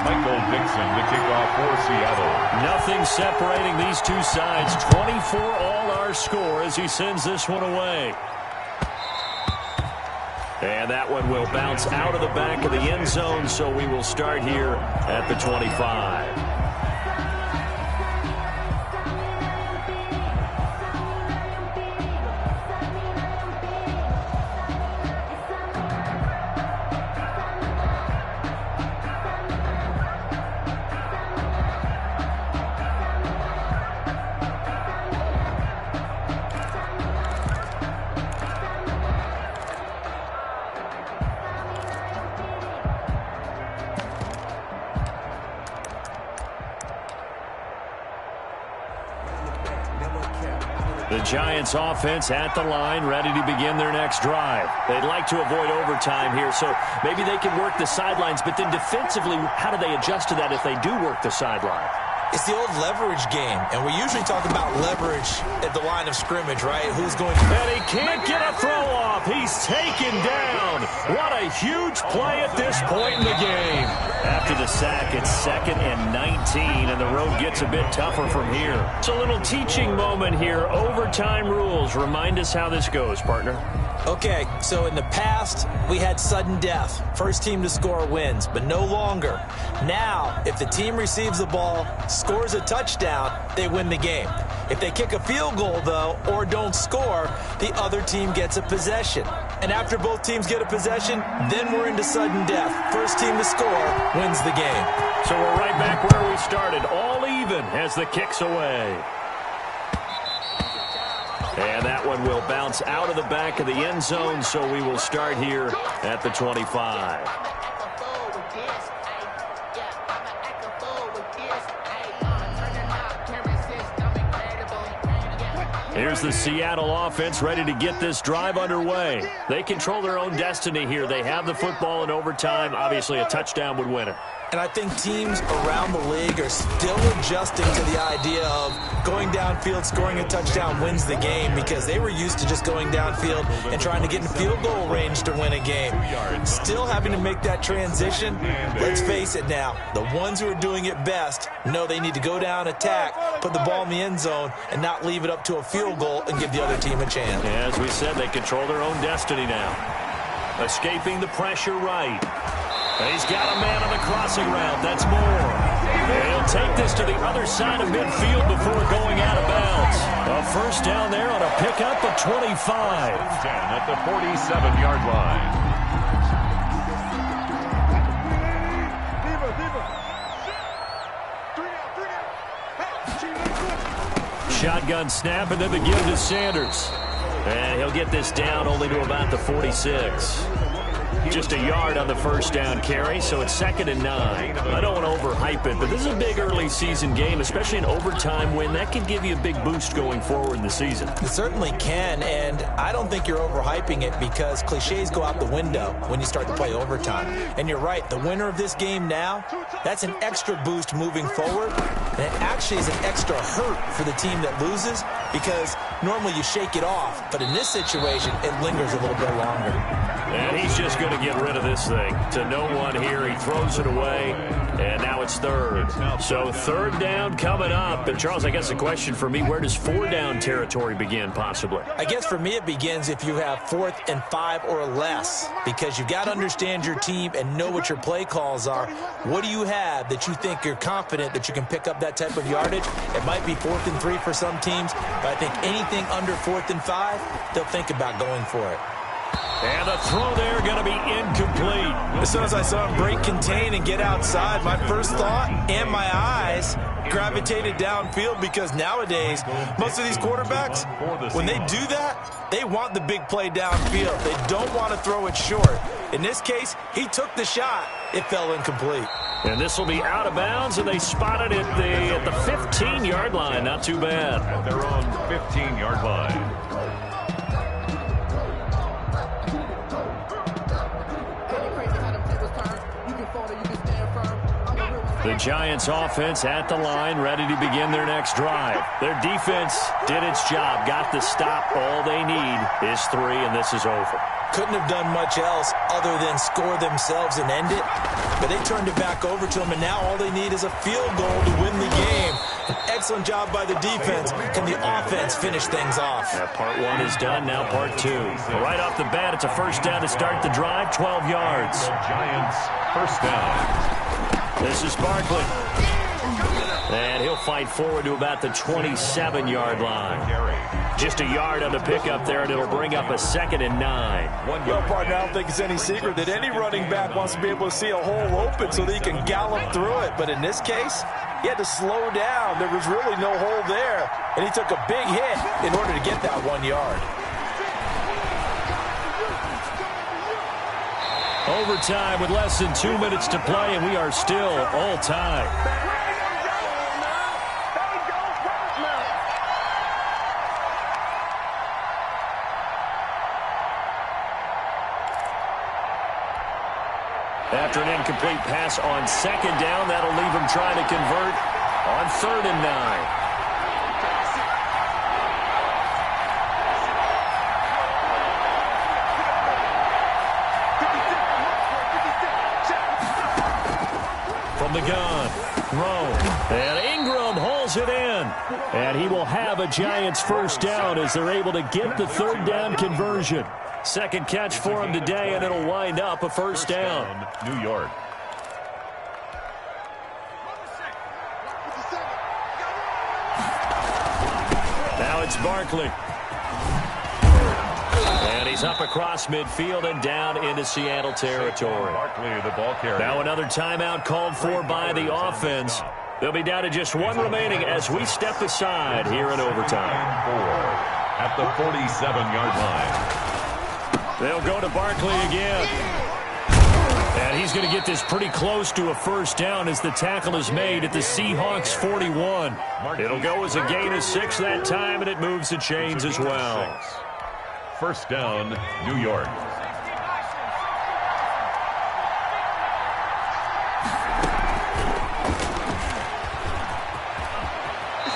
Speaker 3: Michael Dixon, the kickoff for Seattle.
Speaker 5: Nothing separating these two sides. 24 all our score as he sends this one away. And that one will bounce out of the back of the end zone, so we will start here at the 25. The Giants offense at the line, ready to begin their next drive. They'd like to avoid overtime here, so maybe they can work the sidelines, but then defensively, how do they adjust to that if they do work the sideline?
Speaker 2: It's the old leverage game, and we usually talk about leverage at the line of scrimmage, right? Who's going to...
Speaker 5: And he can't get a throw off. He's taken down. What a huge play at this point in the game. After the sack, it's 2nd and 19, and the road gets a bit tougher from here. It's a little teaching moment here. Overtime rules. Remind us how this goes, partner.
Speaker 2: Okay, so in the past, we had sudden death. First team to score wins, but no longer. Now, if the team receives the ball, scores a touchdown, they win the game. If they kick a field goal, though, or don't score, the other team gets a possession. And after both teams get a possession, then we're into sudden death. First team to score wins the game.
Speaker 5: So we're right back where we started, all even as the kick's away. And that one will bounce out of the back of the end zone, so we will start here at the 25. Here's the Seattle offense ready to get this drive underway. They control their own destiny here. They have the football in overtime. Obviously, a touchdown would win it.
Speaker 2: And I think teams around the league are still adjusting to the idea of going downfield, scoring a touchdown wins the game, because they were used to just going downfield and trying to get in field goal range to win a game. Still having to make that transition. Let's face it now, the ones who are doing it best know they need to go down, attack, put the ball in the end zone, and not leave it up to a field goal and give the other team a chance.
Speaker 5: Yeah, as we said, they control their own destiny now. Escaping the pressure right. He's got a man on the crossing route. That's Moore. He'll take this to the other side of midfield before going out of bounds. A first down there on a pickup of 25.
Speaker 3: 10 at the 47-yard line.
Speaker 5: Shotgun snap, and then the give to Sanders. And he'll get this down only to about the 46. Just a yard on the first down carry, so it's 2nd and 9. I don't want to overhype it, but this is a big early season game, especially an overtime win. That can give you a big boost going forward in the season.
Speaker 2: It certainly can, and I don't think you're overhyping it, because cliches go out the window when you start to play overtime. And you're right, the winner of this game now, that's an extra boost moving forward, and it actually is an extra hurt for the team that loses, because normally you shake it off, but in this situation, it lingers a little bit longer.
Speaker 5: And he's just going to get rid of this thing. To no one here. He throws it away, and now it's third. So third down coming up. And, Charles, I guess the question for me, where does 4-down territory begin possibly?
Speaker 2: I guess for me it begins if you have 4th and 5 or less, because you've got to understand your team and know what your play calls are. What do you have that you think you're confident that you can pick up that type of yardage? It might be 4th and 3 for some teams, but I think anything under 4th and 5, they'll think about going for it.
Speaker 5: And the throw there going to be incomplete.
Speaker 2: As soon as I saw him break contain and get outside, my first thought and my eyes gravitated downfield, because nowadays, most of these quarterbacks, when they do that, they want the big play downfield. They don't want to throw it short. In this case, he took the shot. It fell incomplete.
Speaker 5: And this will be out of bounds, and they spotted it at the 15-yard line. Not too bad.
Speaker 3: At their own 15-yard line.
Speaker 5: The Giants offense at the line, ready to begin their next drive. Their defense did its job, got the stop. All they need is 3, and this is over.
Speaker 2: Couldn't have done much else other than score themselves and end it, but they turned it back over to them, and now all they need is a field goal to win the game. An excellent job by the defense. Can the offense finish things off?
Speaker 5: Part 1 is done, now part 2. Right off the bat, it's a first down to start the drive, 12 yards.
Speaker 3: Giants, first down.
Speaker 5: This is Barkley. And he'll fight forward to about the 27-yard line. Just a yard on the pickup there, and it'll bring up a 2nd and 9.
Speaker 2: Well, partner, I don't think it's any secret that any running back wants to be able to see a hole open so that he can gallop through it. But in this case, he had to slow down. There was really no hole there, and he took a big hit in order to get that 1 yard.
Speaker 5: Overtime with less than 2 minutes to play, and we are still all tied. After an incomplete pass on 2nd down, that'll leave him trying to convert on 3rd and 9. From the gun, Rowe, and Ingram hauls it in. And he will have a Giants first down as they're able to get the 3rd down conversion. Second catch for him today, and it'll wind up a first down.
Speaker 3: New York.
Speaker 5: Now it's Barkley. And he's up across midfield and down into Seattle territory.
Speaker 3: Barkley, the ball carrier.
Speaker 5: Now another timeout called for by the offense. They'll be down to just 1 remaining as we step aside here in overtime.
Speaker 3: At the 47-yard line.
Speaker 5: They'll go to Barkley again. And he's going to get this pretty close to a first down as the tackle is made at the Seahawks 41. It'll go as a gain of 6 that time, and it moves the chains as well.
Speaker 3: First down, New York.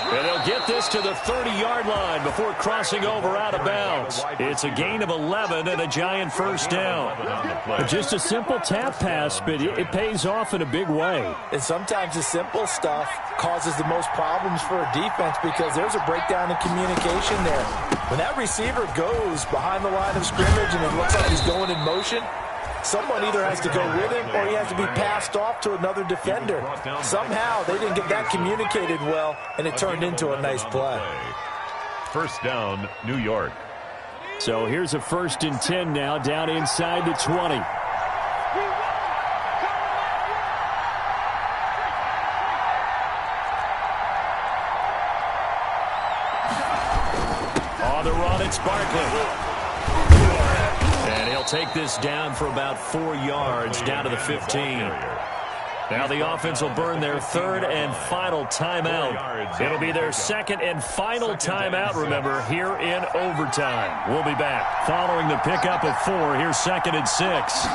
Speaker 5: And they'll get this to the 30-yard line before crossing over out of bounds. It's a gain of 11 and a Giant first down. Just a simple tap pass, but it pays off in a big way.
Speaker 2: And sometimes the simple stuff causes the most problems for a defense because there's a breakdown in communication there. When that receiver goes behind the line of scrimmage and it looks like he's going in motion, someone either has to go with him or he has to be passed off to another defender. Somehow they didn't get that communicated well, and it turned into a nice play.
Speaker 3: First down, New York.
Speaker 5: So here's a 1st and 10 now, down inside the 20. On the run, it's Barkley. And he'll take this down for about 4 yards, down to the 15. Now the offense will burn their 3rd and final timeout. It'll be their 2nd and final timeout, remember, here in overtime. We'll be back following the pickup of 4. Here's 2nd and 6.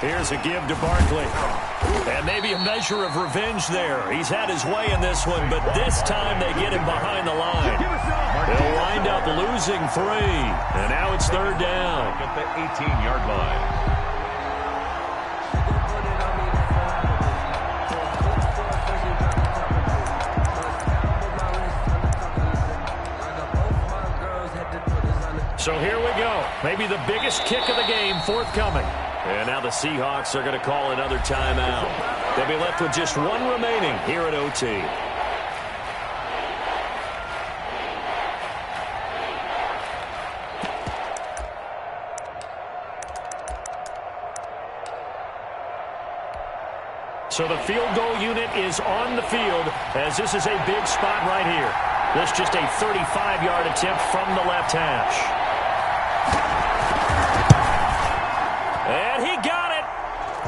Speaker 5: Here's a give to Barkley. And maybe a measure of revenge there. He's had his way in this one, but this time they get him behind the line. They'll wind up losing 3. And now it's 3rd down.
Speaker 3: At the 18-yard line.
Speaker 5: So here we go. Maybe the biggest kick of the game forthcoming. And now the Seahawks are going to call another timeout. They'll be left with just 1 remaining here at OT. So the field goal unit is on the field as this is a big spot right here. This just a 35-yard attempt from the left hash. And he got it.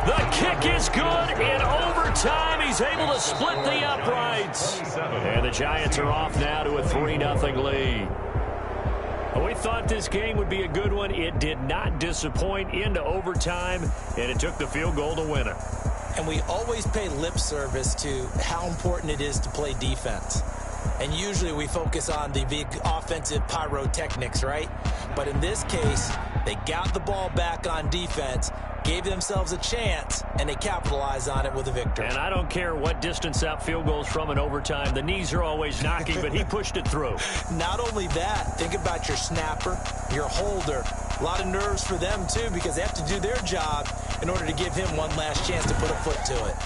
Speaker 5: The kick is good. In overtime, he's able to split the uprights. And the Giants are off now to a 3-0 lead. We thought this game would be a good one. It did not disappoint into overtime, and it took the field goal to win it.
Speaker 2: And we always pay lip service to how important it is to play defense. And usually we focus on the big offensive pyrotechnics, right? But in this case, they got the ball back on defense, gave themselves a chance, and they capitalized on it with a victory.
Speaker 5: And I don't care what distance out field goals from in overtime. The knees are always knocking, but he pushed it through.
Speaker 2: Not only that, think about your snapper, your holder. A lot of nerves for them, too, because they have to do their job in order to give him one last chance to put a foot to it.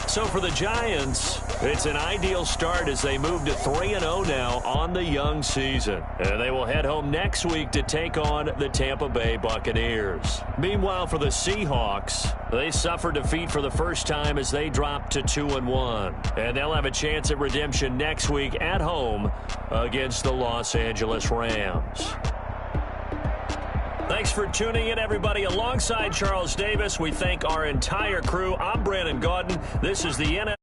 Speaker 5: So for the Giants, it's an ideal start as they move to 3-0 now on the young season. And they will head home next week to take on the Tampa Bay Buccaneers. Meanwhile, for the Seahawks, they suffered defeat for the first time as they dropped to 2-1. And they'll have a chance at redemption next week at home against the Los Angeles Rams. Thanks for tuning in, everybody. Alongside Charles Davis, we thank our entire crew. I'm Brandon Gaudin. This is the NFL.